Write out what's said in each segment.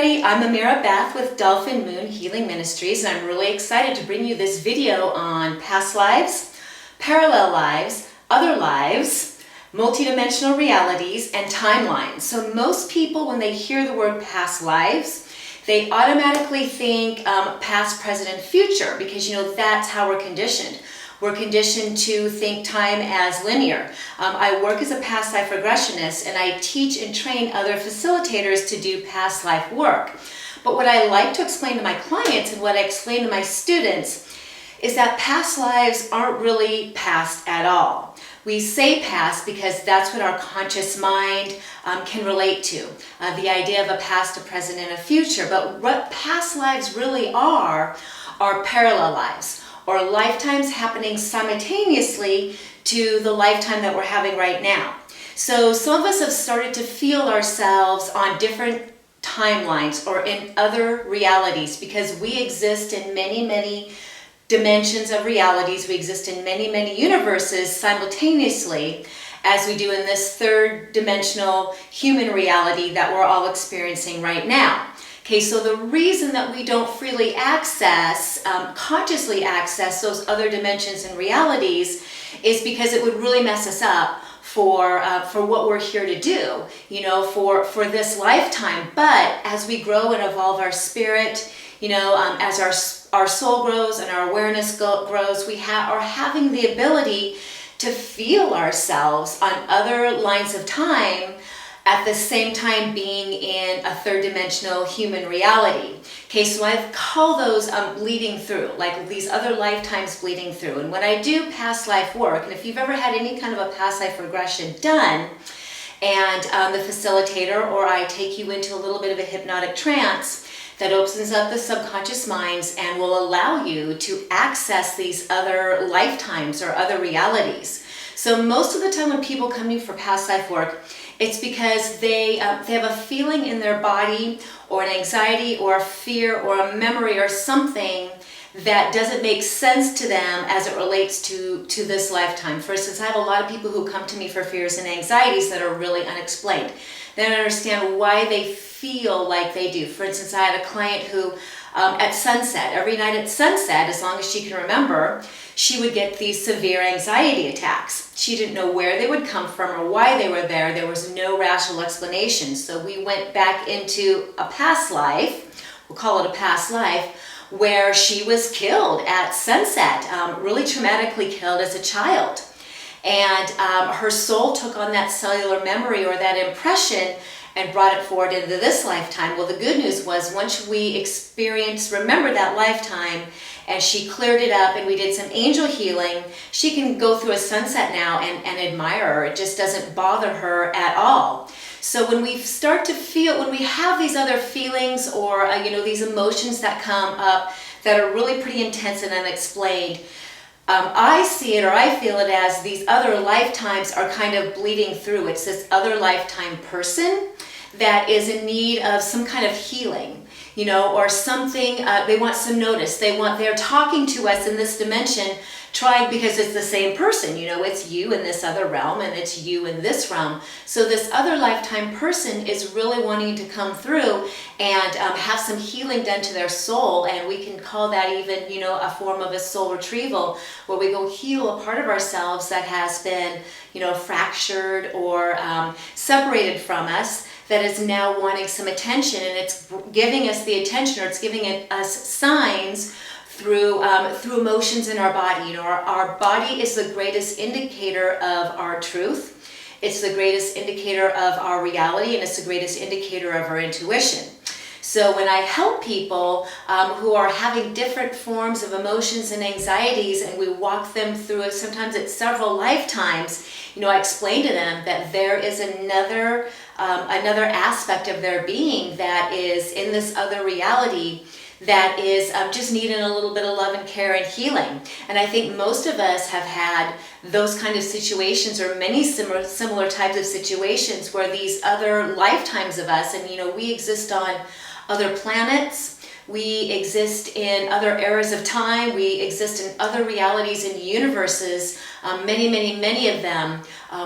everybody, I'm Ameera Beth with Dolphin Moon Healing Ministries, and I'm really excited to bring you this video on past lives, parallel lives, other lives, multidimensional realities, and timelines. So most people, when they hear the word past lives, they automatically think past, present, and future, because that's how we're conditioned. We're conditioned to think time as linear. I work as a past life regressionist, and I teach and train other facilitators to do past life work. But what I like to explain to my clients and what I explain to my students is that past lives aren't really past at all. We say past because that's what our conscious mind can relate to. The idea of a past, a present, and a future. But what past lives really are parallel lives, or lifetimes happening simultaneously to the lifetime that we're having right now. So some of us have started to feel ourselves on different timelines or in other realities, because we exist in many, many dimensions of realities. We exist in many, many universes simultaneously, as we do in this third dimensional human reality that we're all experiencing right now. Okay, so the reason that we don't freely access, consciously access those other dimensions and realities is because it would really mess us up for what we're here to do, for this lifetime. But as we grow and evolve our spirit, as our soul grows and our awareness grows, we are having the ability to feel ourselves on other lines of time, at the same time being in a third dimensional human reality. Okay, so I call those bleeding through, like these other lifetimes bleeding through. And when I do past life work, and if you've ever had any kind of a past life regression done, and the facilitator or I take you into a little bit of a hypnotic trance that opens up the subconscious minds and will allow you to access these other lifetimes or other realities. So most of the time when people come to me for past life work, it's because they have a feeling in their body, or an anxiety or a fear or a memory or something that doesn't make sense to them as it relates to this lifetime. For instance, I have a lot of people who come to me for fears and anxieties that are really unexplained. They don't understand why they feel like they do. For instance, I had a client who at sunset, every night at sunset, as long as she can remember, she would get these severe anxiety attacks. She didn't know where they would come from or why they were there. There was no rational explanation. So we went back into a past life, we'll call it a past life, where she was killed at sunset, really traumatically killed as a child. And her soul took on that cellular memory or that impression and brought it forward into this lifetime. Well, the good news was, once we remember that lifetime, and she cleared it up and we did some angel healing, she can go through a sunset now and admire her. It just doesn't bother her at all. So when we start to feel, when we have these other feelings or these emotions that come up that are really pretty intense and unexplained, I see it, or I feel it, as these other lifetimes are kind of bleeding through. It's this other lifetime person that is in need of some kind of healing, or something. They want some notice. They're talking to us in this dimension, because it's the same person. It's you in this other realm, and it's you in this realm. So this other lifetime person is really wanting to come through and have some healing done to their soul. And we can call that even, a form of a soul retrieval, where we go heal a part of ourselves that has been, fractured or separated from us, that is now wanting some attention, and it's giving us the attention, or it's giving us signs through emotions in our body. Our body is the greatest indicator of our truth. It's the greatest indicator of our reality, and it's the greatest indicator of our intuition. So when I help people who are having different forms of emotions and anxieties, and we walk them through it, sometimes it's several lifetimes, I explain to them that there is another aspect of their being that is in this other reality that is just needing a little bit of love and care and healing. And I think most of us have had those kind of situations, or many similar types of situations, where these other lifetimes of us, and we exist on other planets, we exist in other eras of time, we exist in other realities and universes, many of them.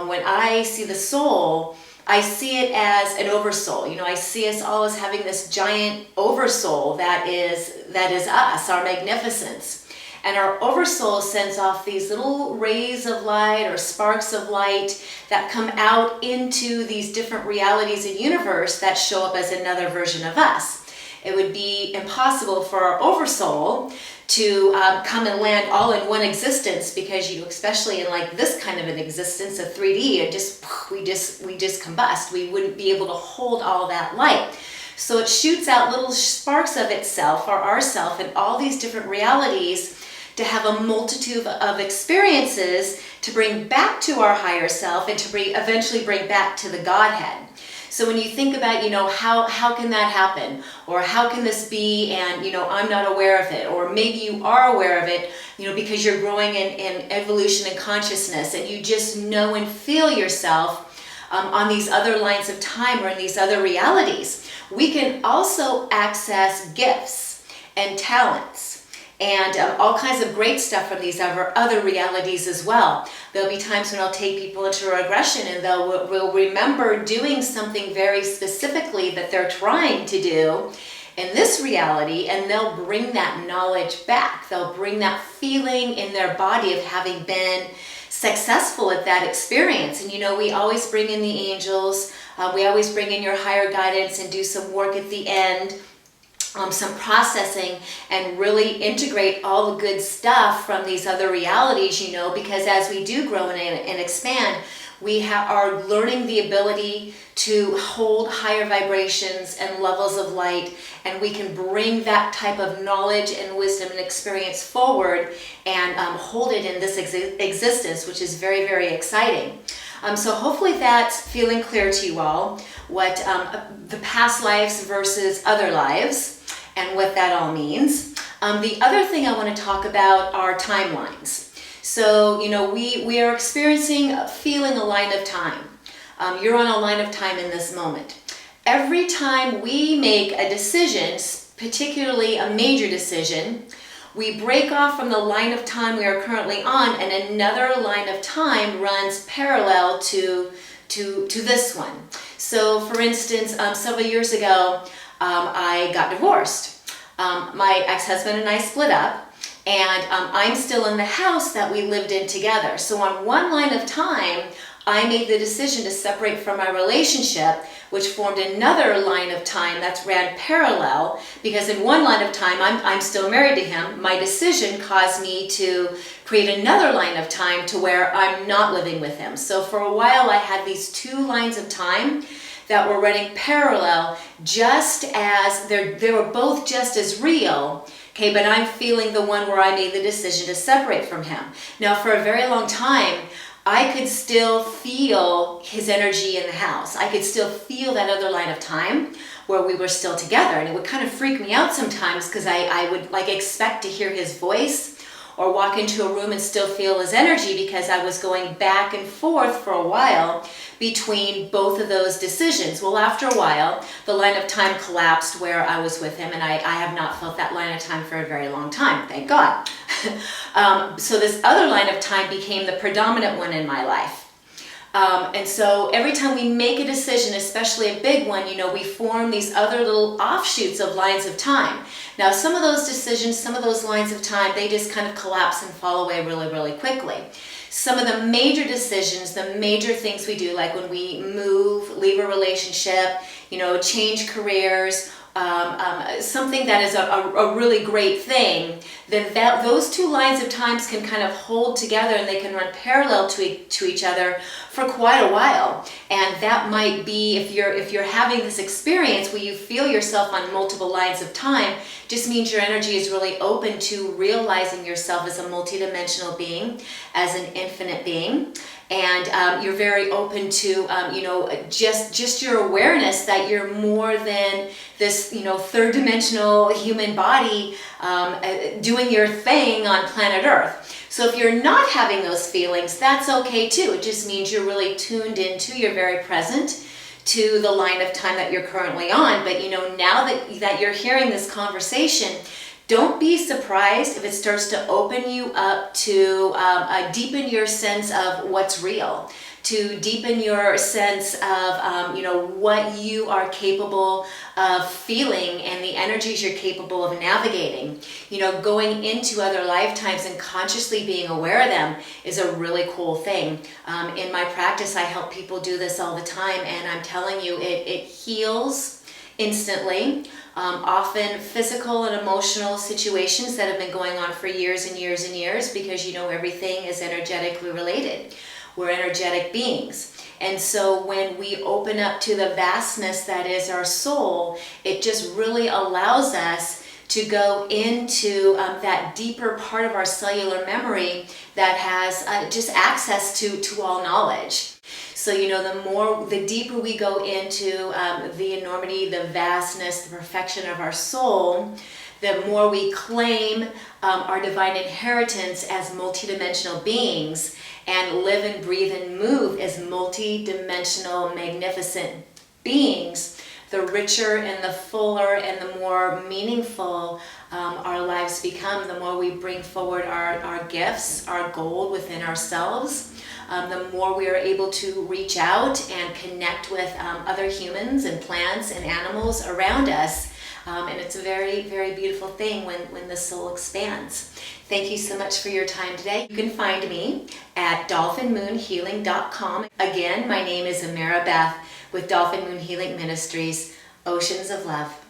When I see the soul, I see it as an oversoul. You know, I see us all as having this giant oversoul that is us, our magnificence. And our oversoul sends off these little rays of light or sparks of light that come out into these different realities and universe that show up as another version of us. It would be impossible for our oversoul to come and land all in one existence, because especially in like this kind of an existence of 3D, we just combust. We wouldn't be able to hold all that light. So it shoots out little sparks of itself, or ourself, in all these different realities, to have a multitude of experiences to bring back to our higher self, and to eventually bring back to the Godhead. So when you think about, how can that happen? Or how can this be, and, I'm not aware of it? Or maybe you are aware of it, because you're growing in evolution and consciousness, and you just know and feel yourself on these other lines of time, or in these other realities. We can also access gifts and talents and all kinds of great stuff from these other realities as well. There'll be times when I'll take people into regression, and will remember doing something very specifically that they're trying to do in this reality, and they'll bring that knowledge back. They'll bring that feeling in their body of having been successful at that experience. And we always bring in the angels, we always bring in your higher guidance and do some work at the end. Some processing, and really integrate all the good stuff from these other realities, because as we do grow and expand, we are learning the ability to hold higher vibrations and levels of light, and we can bring that type of knowledge and wisdom and experience forward and hold it in this existence, which is very, very exciting. So hopefully that's feeling clear to you all, what the past lives versus other lives, and what that all means. The other thing I want to talk about are timelines. So, we are feeling a line of time. You're on a line of time in this moment. Every time we make a decision, particularly a major decision, we break off from the line of time we are currently on, and another line of time runs parallel to this one. So, for instance, several years ago, I got divorced. My ex-husband and I split up, and I'm still in the house that we lived in together. So on one line of time, I made the decision to separate from my relationship, which formed another line of time that ran parallel, because in one line of time, I'm still married to him. My decision caused me to create another line of time to where I'm not living with him. So for a while, I had these two lines of time that were running parallel, just as they were both just as real, okay, but I'm feeling the one where I made the decision to separate from him. Now, for a very long time, I could still feel his energy in the house. I could still feel that other line of time where we were still together, and it would kind of freak me out sometimes, because I would expect to hear his voice or walk into a room and still feel his energy, because I was going back and forth for a while between both of those decisions. Well, after a while, the line of time collapsed where I was with him, and I have not felt that line of time for a very long time, thank God. So this other line of time became the predominant one in my life. And so every time we make a decision, especially a big one, we form these other little offshoots of lines of time. Now, some of those decisions, some of those lines of time, they just kind of collapse and fall away really, really quickly. Some of the major decisions, the major things we do, like when we move, leave a relationship, change careers, something that is a really great thing, then those two lines of times can kind of hold together, and they can run parallel to each other for quite a while. And that might be, if you're having this experience where you feel yourself on multiple lines of time, just means your energy is really open to realizing yourself as a multidimensional being, as an infinite being. And you're very open to, just your awareness that you're more than this, third dimensional human body doing your thing on planet Earth. So if you're not having those feelings, that's okay too. It just means you're really tuned into, you're very present to the line of time that you're currently on. But now that you're hearing this conversation, don't be surprised if it starts to open you up to deepen your sense of what's real, to deepen your sense of, what you are capable of feeling and the energies you're capable of navigating. Going into other lifetimes and consciously being aware of them is a really cool thing. In my practice, I help people do this all the time, and I'm telling you, it heals instantly. Often physical and emotional situations that have been going on for years and years and years, because everything is energetically related. We're energetic beings. And so when we open up to the vastness that is our soul, it just really allows us to go into that deeper part of our cellular memory that has just access to all knowledge. So, the deeper we go into the enormity, the vastness, the perfection of our soul, the more we claim our divine inheritance as multidimensional beings and live and breathe and move as multidimensional, magnificent beings, the richer and the fuller and the more meaningful our lives become, the more we bring forward our gifts, our gold within ourselves. The more we are able to reach out and connect with other humans and plants and animals around us. And it's a very, very beautiful thing when the soul expands. Thank you so much for your time today. You can find me at dolphinmoonhealing.com. Again, my name is Ameera Beth with Dolphin Moon Healing Ministries. Oceans of love.